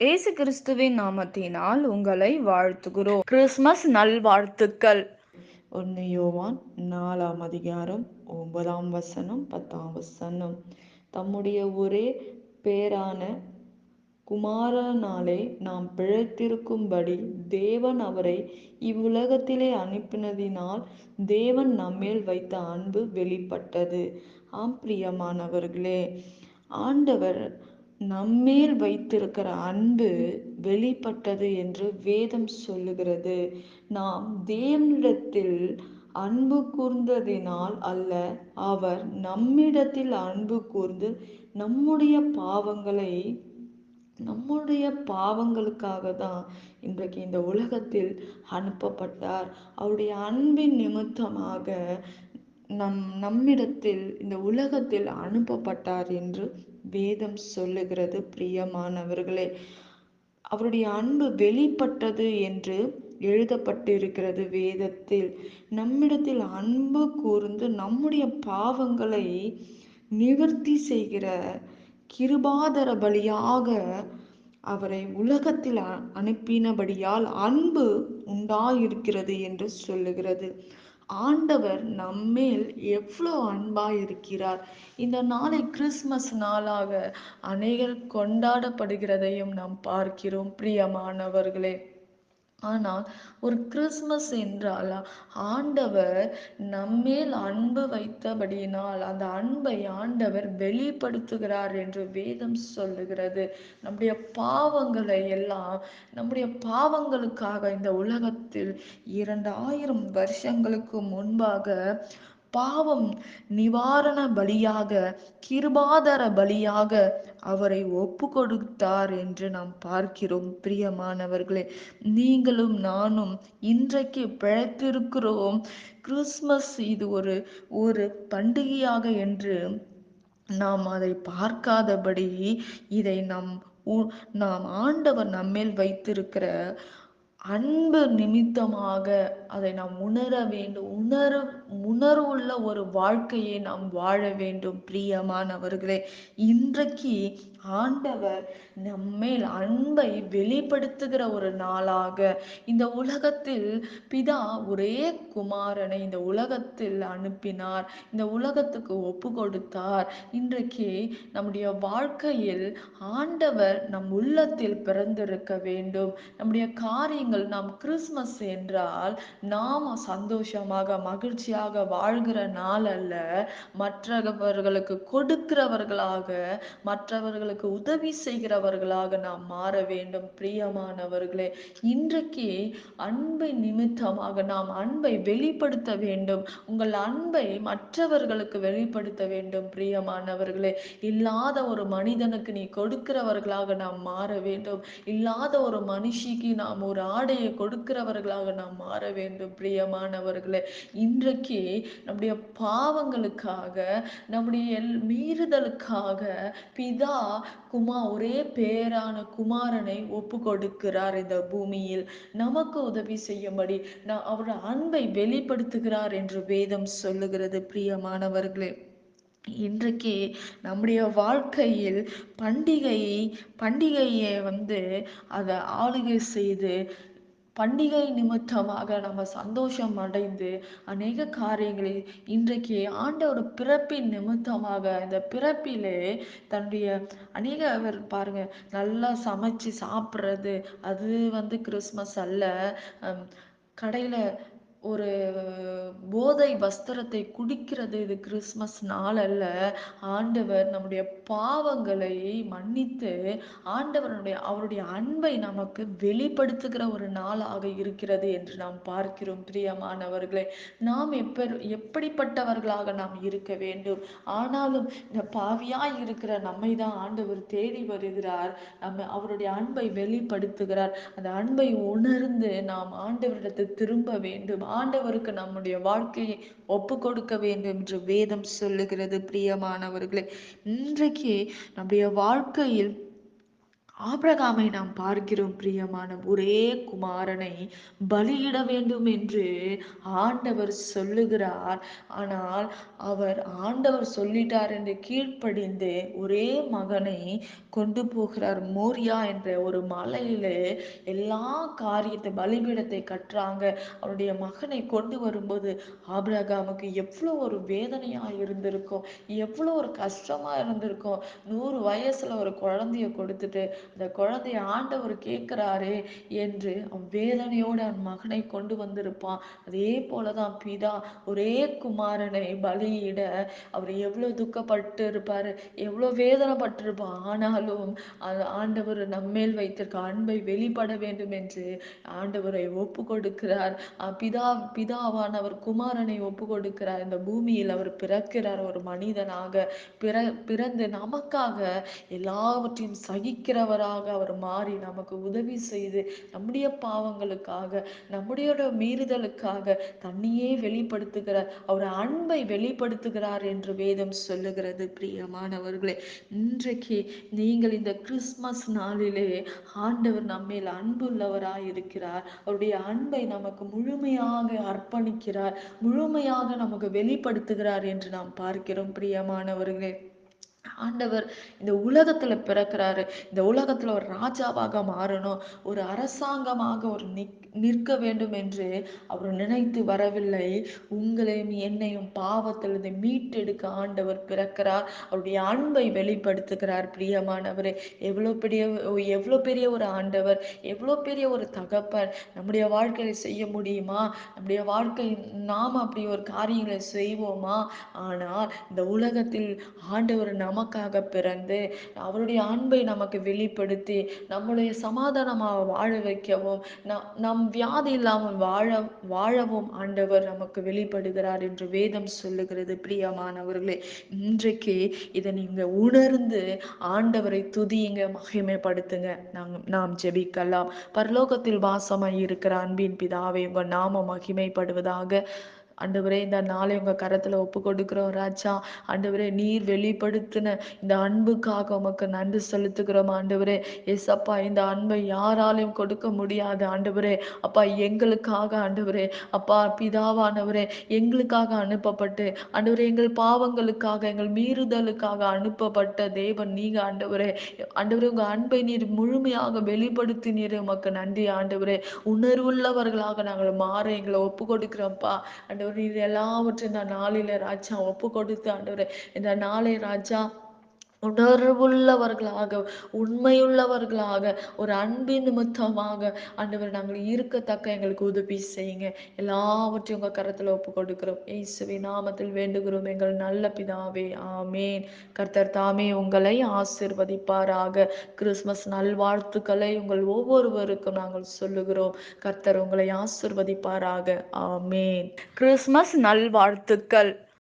இயேசு கிறிஸ்துவின் நாமத்தினால் உங்களை வாழ்த்துகிறோம். கிறிஸ்மஸ் நல்வாழ்த்துக்கள். 1 யோவான் 4ஆம் அதிகாரம் 9ஆம் வசனம் 10ஆம் வசனம். தம்முடைய ஒரே பேரான குமாரனாலே நாம் பிழைத்திருக்கும்படி தேவன் அவரை இவ்வுலகத்திலே அனுப்பினதினால் தேவன் நம்மேல் வைத்த அன்பு வெளிப்பட்டது. ஆம் பிரியமானவர்களே, ஆண்டவர் நம்மேல் வைத்திருக்கிற அன்பு வெளிப்பட்டது என்று வேதம் சொல்லுகிறது. நாம் தேவனிடத்தில் அன்பு கூர்ந்ததினால் அல்ல, அவர் நம்மிடத்தில் அன்பு கூர்ந்து நம்முடைய பாவங்களை நம்முடைய பாவங்களுக்காக தான் இன்றைக்கு இந்த உலகத்தில் அனுப்பப்பட்டார். அவருடைய அன்பின் நிமித்தமாக நம்மிடத்தில் இந்த உலகத்தில் அனுப்பப்பட்டார் என்று வேதம் சொல்லுகிறது. பிரியமானவர்களே, அவருடைய அன்பு வெளிப்பட்டது என்று எழுதப்பட்டிருக்கிறது வேதத்தில். நம்மிடத்தில் அன்பு கூர்ந்து நம்முடைய பாவங்களை நிவர்த்தி செய்கிற கிருபாதர பலியாக அவரை உலகத்தில் அனுப்பினபடியால் அன்பு உண்டாயிருக்கிறது என்று சொல்லுகிறது. ஆண்டவர் நம்மேல் எவ்வளோ அன்பாயிருக்கிறார். இந்த நாளை கிறிஸ்மஸ் நாளாக அநேகர் கொண்டாடப்படுகிறதையும் நாம் பார்க்கிறோம் பிரியமானவர்களே. ஆனால் ஒரு கிறிஸ்மஸ் என்றால் ஆண்டவர் நம்மேல் அன்பு வைத்தபடியினால் அந்த அன்பை ஆண்டவர் வெளிப்படுத்துகிறார் என்று வேதம் சொல்லுகிறது. நம்முடைய பாவங்களை எல்லாம் நம்முடைய பாவங்களுக்காக இந்த உலகத்தில் 2000 வருஷங்களுக்கு முன்பாக பாவம் நிவாரண பலியாக கிருபாதர பலியாக அவரை ஒப்பு கொடுத்தார் என்று நாம் பார்க்கிறோம். பிரியமானவர்களே, நீங்களும் நானும் இன்றைக்கு பிழைத்திருக்கிறோம். கிறிஸ்மஸ் இது ஒரு ஒரு பண்டிகையாக என்று நாம் அதை பார்க்காதபடி இதை நாம் ஆண்டவர் நம்மேல் வைத்திருக்கிற அன்பு நிமித்தமாக அதை நாம் உணர வேண்டும். உணர்வுள்ள ஒரு வாழ்க்கையை நாம் வாழ வேண்டும். பிரியமானவர்களே, இன்றைக்கு ஆண்டவர் நம்மேல் அன்பை வெளிப்படுத்துகிற ஒரு நாளாக இந்த உலகத்தில் பிதா ஒரே குமாரனை இந்த உலகத்தில் அனுப்பினார், இந்த உலகத்துக்கு ஒப்பு கொடுத்தார். இன்றைக்கு நம்முடைய வாழ்க்கையில் ஆண்டவர் நம் உள்ளத்தில் பிறந்திருக்க வேண்டும். நம்முடைய காரியங்கள் நாம் கிறிஸ்மஸ் என்றால் நாம் சந்தோஷமாக மகிழ்ச்சியாக வாழ்கிற நாள் அல்ல, மற்றவர்களுக்கு கொடுக்கிறவர்களாக மற்றவர்களுக்கு உதவி செய்கிறவர்களாக நாம் மாற வேண்டும். பிரியமானவர்களே, இன்றைக்கு அன்பை நிமித்தமாக நாம் அன்பை வெளிப்படுத்த வேண்டும். உங்கள் அன்பை மற்றவர்களுக்கு வெளிப்படுத்த வேண்டும். பிரியமானவர்களே, இல்லாத ஒரு மனிதனுக்கு நீ கொடுக்கிறவர்களாக நாம் மாற வேண்டும். இல்லாத ஒரு மனுஷிக்கு நாம் ஒரு ஆடையை கொடுக்கிறவர்களாக நாம் மாற வேண்டும். பிரியமானவர்களே, இன்றைக்கு நம்முடைய பாவங்களுக்காக நம்முடைய மீறுதலுக்காக பிதா ஒரே பேரான குமாரனை ஒப்பு கொடுக்கிறார். இந்த பூமியில் நமக்கு உதவி செய்யும்படி அவருடைய அன்பை வெளிப்படுத்துகிறார் என்று வேதம் சொல்லுகிறது. பிரியமானவர்களே, இன்றைக்கு நம்முடைய வாழ்க்கையில் பண்டிகையை அதை ஆளுகை செய்து பண்டிகை நிமித்தமாக நம்ம சந்தோஷம் அடைந்து அநேக காரியங்களில் இன்றைக்கு ஆண்டவர் பிறப்பின் நிமித்தமாக இந்த பிறப்பிலே தன்னுடைய அநேக பாருங்க, நல்லா சமைச்சு சாப்பிட்றது அது கிறிஸ்மஸ் அல்ல. கடையில் ஒரு போதை வஸ்திரத்தை குடிக்கிறது இது கிறிஸ்மஸ் நாள் அல்ல. ஆண்டவர் நம்முடைய பாவங்களை மன்னித்து அவருடைய அன்பை நமக்கு வெளிப்படுத்துகிற ஒரு நாளாக இருக்கிறது என்று நாம் பார்க்கிறோம். பிரியமானவர்களே, நாம் எப்படிப்பட்டவர்களாக நாம் இருக்க வேண்டும். ஆனாலும் இந்த பாவியாய் இருக்கிற நம்மை தான் ஆண்டவர் தேடி வருகிறார். அவருடைய அன்பை வெளிப்படுத்துகிறார். அந்த அன்பை உணர்ந்து நாம் ஆண்டவரிடத்தில் திரும்ப வேண்டும். ஆண்டவருக்கு நம்முடைய வாழ்க்கையை ஒப்பு கொடுக்க வேண்டும் என்று வேதம் சொல்லுகிறது. பிரியமானவர்களே, இன்றைக்கு நம்முடைய வாழ்க்கையில் ஆபிரகாமை நாம் பார்க்கிறோம் பிரியமான, ஒரே குமாரனை பலியிட வேண்டும் என்று ஆண்டவர் சொல்லுகிறார். ஆனால் அவர் ஆண்டவர் சொல்லிட்டார் என்று கீழ்ப்படிந்து ஒரே மகனை கொண்டு போகிறார். மோரியா என்ற ஒரு மலையிலே எல்லா காரியத்தை பலிபீடத்தை கட்டுறாங்க. அவருடைய மகனை கொண்டு வரும்போது ஆபிரகாமுக்கு எவ்வளோ ஒரு வேதனையா இருந்திருக்கும், எவ்வளோ ஒரு கஷ்டமா இருந்திருக்கும். 100 வயசுல ஒரு குழந்தைய கொடுத்துட்டு அந்த குழந்தைய ஆண்டவர் கேட்கிறாரே என்று அவன் வேதனையோடு அவன் மகனை கொண்டு வந்திருப்பான். அதே போலதான் பிதா ஒரே குமாரனை பலியிட அவர் எவ்வளவு துக்கப்பட்டு இருப்பாரு, எவ்வளவு வேதனைப்பட்டிருப்பார். ஆனாலும் அது ஆண்டவர் நம்மேல் வைத்திருக்க அன்பை வெளிப்பட வேண்டும் என்று ஆண்டவரை ஒப்பு கொடுக்கிறார். பிதாவானவர் குமாரனை ஒப்பு கொடுக்கிறார். இந்த பூமியில் அவர் பிறக்கிறார், ஒரு மனிதனாக பிறந்து நமக்காக எல்லாவற்றையும் சகிக்கிறவராக அவர் மாறி நமக்கு உதவி செய்து நம்முடைய பாவங்களுக்காக நம்முடைய மீறுதலுக்காக தன்னையே வெளிப்படுத்துகிறார், அவர் அன்பை வெளிப்படுத்துகிறார் என்று வேதம் சொல்லுகிறது. பிரியமானவர்களே, இன்றைக்கு நீங்கள் இந்த கிறிஸ்மஸ் நாளிலே ஆண்டவர் நம்மேல் அன்புள்ளவராய் இருக்கிறார். அவருடைய அன்பை நமக்கு முழுமையாக அர்ப்பணிக்கிறார், முழுமையாக நமக்கு வெளிப்படுத்துகிறார் என்று நாம் பார்க்கிறோம். பிரியமானவர்களே, ஆண்டவர் இந்த உலகத்துல பிறக்கிறாரு. இந்த உலகத்துல ஒரு ராஜாவாக மாறணும், ஒரு அரசாங்கமாக ஒரு நிற்க வேண்டும் என்று அவர் நினைத்து வரவில்லை. உங்களையும் என்னையும் பாவத்திலிருந்து மீட்டெடுக்க ஆண்டவர் பிறக்கிறார், அவருடைய அன்பை வெளிப்படுத்துகிறார். பிரியமானவரே, எவ்வளவு பெரிய ஒரு ஆண்டவர், எவ்வளவு பெரிய ஒரு தகப்பன் நம்முடைய வாழ்க்கையில செய்ய முடியுமா? நம்முடைய வாழ்க்கை நாம் அப்படி ஒரு காரியங்களை செய்வோமா? ஆனால் இந்த உலகத்தில் ஆண்டவர் நமக்காக பிறந்து அவருடைய அன்பை நமக்கு வெளிப்படுத்தி நம்முடைய சமாதானமாக வாழ வைக்கவும் நம் வியாதி இல்லாமல் வாழவும் ஆண்டவர் நமக்கு வெளிப்படுகிறார் என்று வேதம் சொல்லுகிறது. பிரியமானவர்களே, இன்றைக்கு இதை நீங்க உணர்ந்து ஆண்டவரை துதியுங்க, மகிமைப்படுத்துங்க. நாம் ஜெபிக்கலாம். பரலோகத்தில் வாசமாய் இருக்கிற அன்பின் பிதாவே, உங்க நாமம் மகிமைப்படுவதாக. ஆண்டவரே, இந்த நாளை உங்க கரத்துல ஒப்பு கொடுக்கிறோம் ராஜா. ஆண்டவரே, நீர் வெளிப்படுத்தின இந்த அன்புக்காக உமக்கு நன்றி செலுத்துகிறோம். ஆண்டவரே ஏசப்பா, இந்த அன்பை யாராலையும் கொடுக்க முடியாது. ஆண்டவரே அப்பா, எங்களுக்காக ஆண்டவரே அப்பா பிதாவானவரே எங்களுக்காக அனுப்பப்பட்டு ஆண்டவரே எங்கள் பாவங்களுக்காக எங்கள் மீறுதலுக்காக அனுப்பப்பட்ட தேவன் நீங்க. ஆண்டவரே உங்க அன்பை நீர் முழுமையாக வெளிப்படுத்தினீர், உமக்கு நன்றி. ஆண்டவரே, உணர்வுள்ளவர்களாக நாங்கள் மாற எங்களை ஒப்பு கொடுக்கிறோம்ப்பா. ஆண்டவர், இது எல்லாவற்றையும் இந்த நாளில ராஜா ஒப்பு கொடுத்து ஆண்டவரே, இந்த நாளை ராஜா உணர்வுள்ளவர்களாக உண்மையுள்ளவர்களாக ஒரு அன்பின் நிமித்தமாக ஆண்டவர் நாங்கள் இருக்கத்தக்க எங்களுக்கு உதவி செய்யுங்க. எல்லாவற்றையும் உங்க கரத்துல ஒப்பு கொடுக்கிறோம். இயேசுவின் நாமத்தில் வேண்டுகிறோம் எங்கள் நல்ல பிதாவே, ஆமேன். கர்த்தர் தாமே உங்களை ஆசீர்வதிப்பாராக. கிறிஸ்துமஸ் நல்வாழ்த்துக்களை உங்கள் ஒவ்வொருவருக்கும் நாங்கள் சொல்லுகிறோம். கர்த்தர் உங்களை ஆசீர்வதிப்பாராக. ஆமேன். கிறிஸ்மஸ் நல்வாழ்த்துக்கள்.